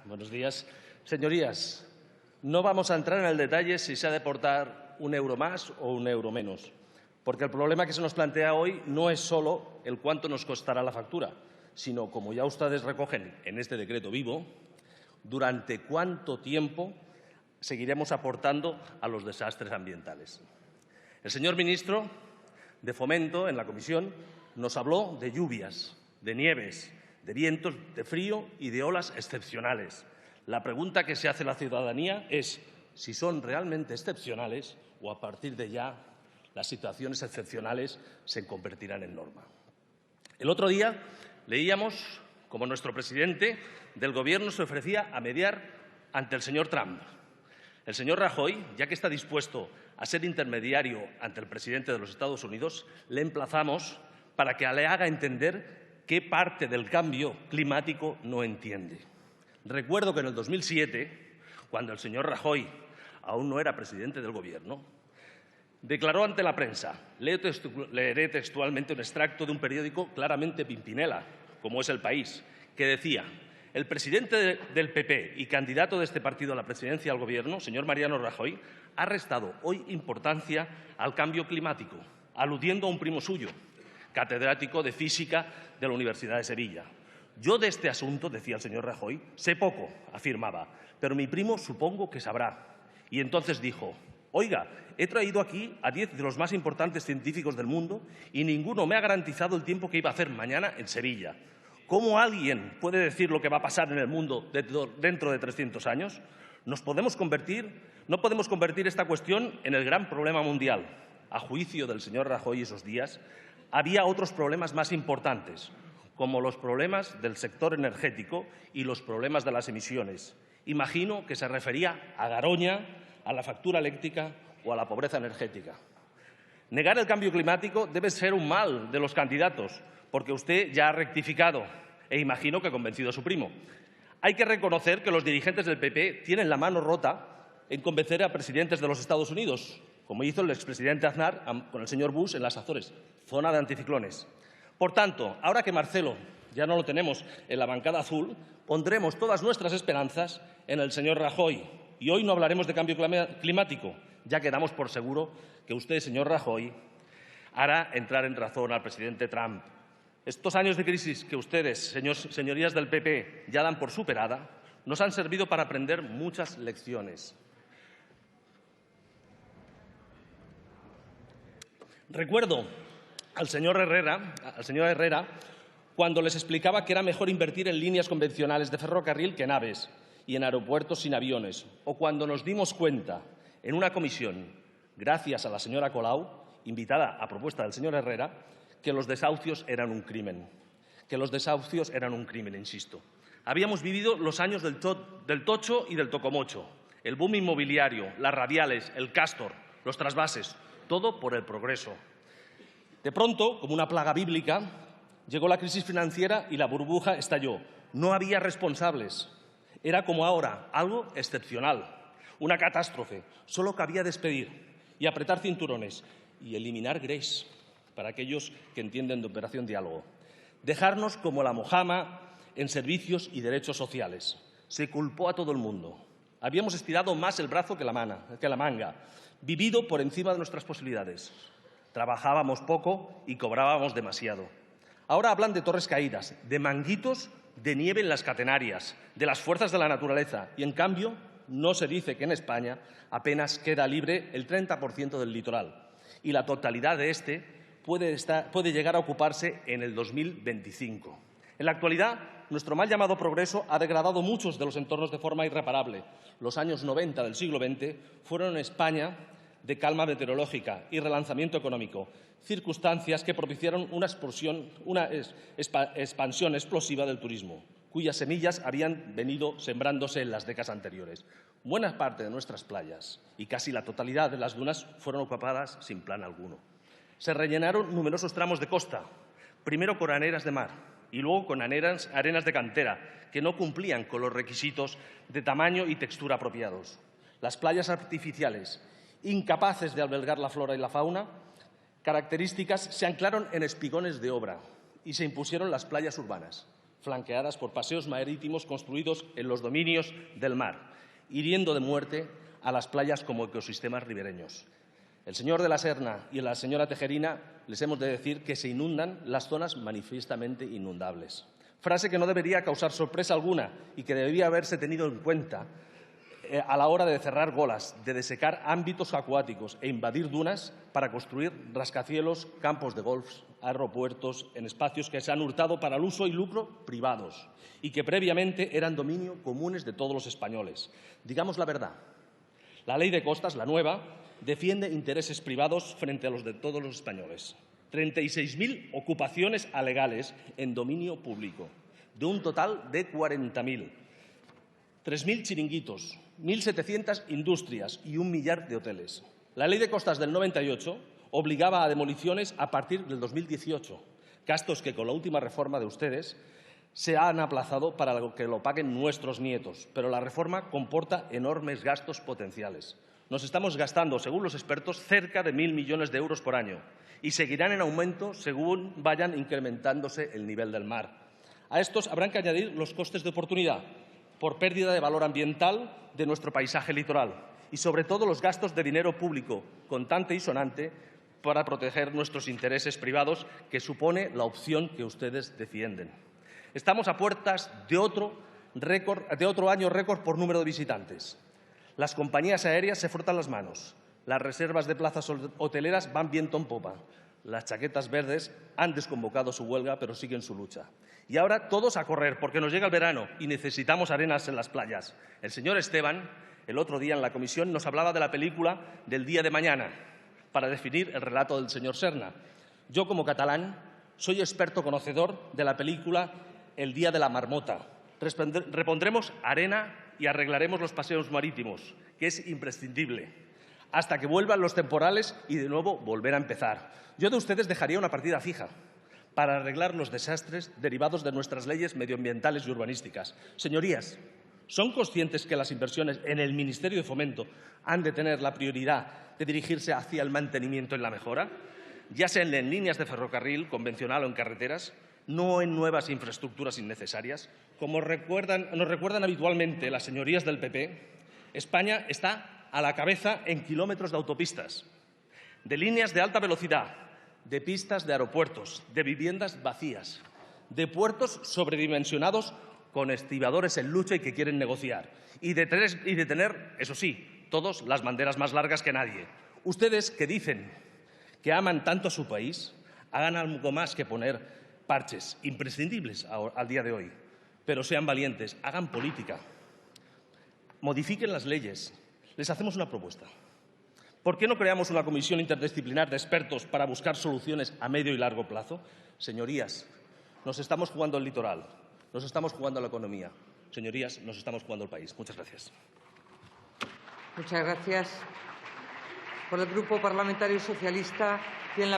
Buenos días. Señorías, no vamos a entrar en el detalle si se ha de aportar un euro más o un euro menos, porque el problema que se nos plantea hoy no es solo el cuánto nos costará la factura, sino, como ya ustedes recogen en este decreto vivo, durante cuánto tiempo seguiremos aportando a los desastres ambientales. El señor ministro de Fomento, en la comisión, nos habló de lluvias, de nieves, de vientos de frío y de olas excepcionales. La pregunta que se hace la ciudadanía es si son realmente excepcionales o a partir de ya las situaciones excepcionales se convertirán en norma. El otro día leíamos cómo nuestro presidente del Gobierno se ofrecía a mediar ante el señor Trump. El señor Rajoy, ya que está dispuesto a ser intermediario ante el presidente de los Estados Unidos, le emplazamos para que le haga entender qué parte del cambio climático no entiende. Recuerdo que en el 2007, cuando el señor Rajoy aún no era presidente del Gobierno, declaró ante la prensa, leeré textualmente un extracto de un periódico claramente Pimpinela, como es El País, que decía: el presidente del PP y candidato de este partido a la presidencia del Gobierno, señor Mariano Rajoy, ha restado hoy importancia al cambio climático, aludiendo a un primo suyo, catedrático de Física de la Universidad de Sevilla. Yo de este asunto, decía el señor Rajoy, sé poco, afirmaba, pero mi primo supongo que sabrá. Y entonces dijo: oiga, he traído aquí a 10 de los más importantes científicos del mundo y ninguno me ha garantizado el tiempo que iba a hacer mañana en Sevilla. ¿Cómo alguien puede decir lo que va a pasar en el mundo dentro de 300 años? No podemos convertir esta cuestión en el gran problema mundial. A juicio del señor Rajoy esos días, había otros problemas más importantes, como los problemas del sector energético y los problemas de las emisiones. Imagino que se refería a Garoña, a la factura eléctrica o a la pobreza energética. Negar el cambio climático debe ser un mal de los candidatos, porque usted ya ha rectificado e imagino que ha convencido a su primo. Hay que reconocer que los dirigentes del PP tienen la mano rota en convencer a presidentes de los Estados Unidos, como hizo el expresidente Aznar con el señor Bush en las Azores, zona de anticiclones. Por tanto, ahora que Marcelo ya no lo tenemos en la bancada azul, pondremos todas nuestras esperanzas en el señor Rajoy. Y hoy no hablaremos de cambio climático, ya que damos por seguro que usted, señor Rajoy, hará entrar en razón al presidente Trump. Estos años de crisis que ustedes, señorías del PP, ya dan por superada, nos han servido para aprender muchas lecciones. Recuerdo al señor Herrera cuando les explicaba que era mejor invertir en líneas convencionales de ferrocarril que en aves y en aeropuertos sin aviones, o cuando nos dimos cuenta en una comisión, gracias a la señora Colau, invitada a propuesta del señor Herrera, que los desahucios eran un crimen. Insisto. Habíamos vivido los años del tocho y del tocomocho, el boom inmobiliario, las radiales, el Castor, los trasvases, todo por el progreso. De pronto, como una plaga bíblica, llegó la crisis financiera y la burbuja estalló. No había responsables. Era como ahora, algo excepcional, una catástrofe. Solo cabía despedir y apretar cinturones y eliminar greix, para aquellos que entienden de operación diálogo. Dejarnos como la mojama en servicios y derechos sociales. Se culpó a todo el mundo. Habíamos estirado más el brazo que la manga, vivido por encima de nuestras posibilidades. Trabajábamos poco y cobrábamos demasiado. Ahora hablan de torres caídas, de manguitos de nieve en las catenarias, de las fuerzas de la naturaleza y, en cambio, no se dice que en España apenas queda libre el 30% del litoral y la totalidad de este puede llegar a ocuparse en el 2025. En la actualidad, nuestro mal llamado progreso ha degradado muchos de los entornos de forma irreparable. Los años 90 del siglo XX fueron en España de calma meteorológica y relanzamiento económico, circunstancias que propiciaron una expansión explosiva del turismo, cuyas semillas habían venido sembrándose en las décadas anteriores. Buena parte de nuestras playas y casi la totalidad de las dunas fueron ocupadas sin plan alguno. Se rellenaron numerosos tramos de costa, primero con arenas de mar y luego con arenas de cantera, que no cumplían con los requisitos de tamaño y textura apropiados. Las playas artificiales, incapaces de albergar la flora y la fauna, características se anclaron en espigones de obra y se impusieron las playas urbanas, flanqueadas por paseos marítimos construidos en los dominios del mar, hiriendo de muerte a las playas como ecosistemas ribereños. El señor de la Serna y la señora Tejerina les hemos de decir que se inundan las zonas manifiestamente inundables. Frase que no debería causar sorpresa alguna y que debería haberse tenido en cuenta a la hora de cerrar golas, de desecar ámbitos acuáticos e invadir dunas para construir rascacielos, campos de golf, aeropuertos en espacios que se han hurtado para el uso y lucro privados y que previamente eran dominio comunes de todos los españoles. Digamos la verdad. La Ley de Costas, la nueva, defiende intereses privados frente a los de todos los españoles. 36.000 ocupaciones alegales en dominio público, de un total de 40.000. 3.000 chiringuitos, 1.700 industrias y 1 millar de hoteles. La Ley de Costas del 98 obligaba a demoliciones a partir del 2018, gastos que con la última reforma de ustedes se han aplazado para que lo paguen nuestros nietos, pero la reforma comporta enormes gastos potenciales. Nos estamos gastando, según los expertos, cerca de 1.000 millones de euros por año y seguirán en aumento según vayan incrementándose el nivel del mar. A estos habrán que añadir los costes de oportunidad por pérdida de valor ambiental de nuestro paisaje litoral y, sobre todo, los gastos de dinero público contante y sonante para proteger nuestros intereses privados, que supone la opción que ustedes defienden. Estamos a puertas de otro año récord por número de visitantes. Las compañías aéreas se frotan las manos. Las reservas de plazas hoteleras van viento en popa. Las chaquetas verdes han desconvocado su huelga, pero siguen su lucha. Y ahora todos a correr, porque nos llega el verano y necesitamos arenas en las playas. El señor Esteban, el otro día en la comisión, nos hablaba de la película del día de mañana para definir el relato del señor Serna. Yo, como catalán, soy experto conocedor de la película El día de la marmota. Repondremos arena y arreglaremos los paseos marítimos, que es imprescindible, hasta que vuelvan los temporales y de nuevo volver a empezar. Yo de ustedes dejaría una partida fija para arreglar los desastres derivados de nuestras leyes medioambientales y urbanísticas. Señorías, ¿son conscientes que las inversiones en el Ministerio de Fomento han de tener la prioridad de dirigirse hacia el mantenimiento y la mejora, ya sea en líneas de ferrocarril convencional o en carreteras, no en nuevas infraestructuras innecesarias? Como nos recuerdan habitualmente las señorías del PP, España está a la cabeza en kilómetros de autopistas, de líneas de alta velocidad, de pistas de aeropuertos, de viviendas vacías, de puertos sobredimensionados con estibadores en lucha y que quieren negociar, y de tener, eso sí, todos las banderas más largas que nadie. Ustedes, que dicen que aman tanto a su país, hagan algo más que poner parches imprescindibles al día de hoy, pero sean valientes, hagan política, modifiquen las leyes. Les hacemos una propuesta. ¿Por qué no creamos una comisión interdisciplinar de expertos para buscar soluciones a medio y largo plazo? Señorías, nos estamos jugando el litoral, nos estamos jugando la economía. Señorías, nos estamos jugando el país. Muchas gracias. Muchas gracias. Por el Grupo Parlamentario Socialista,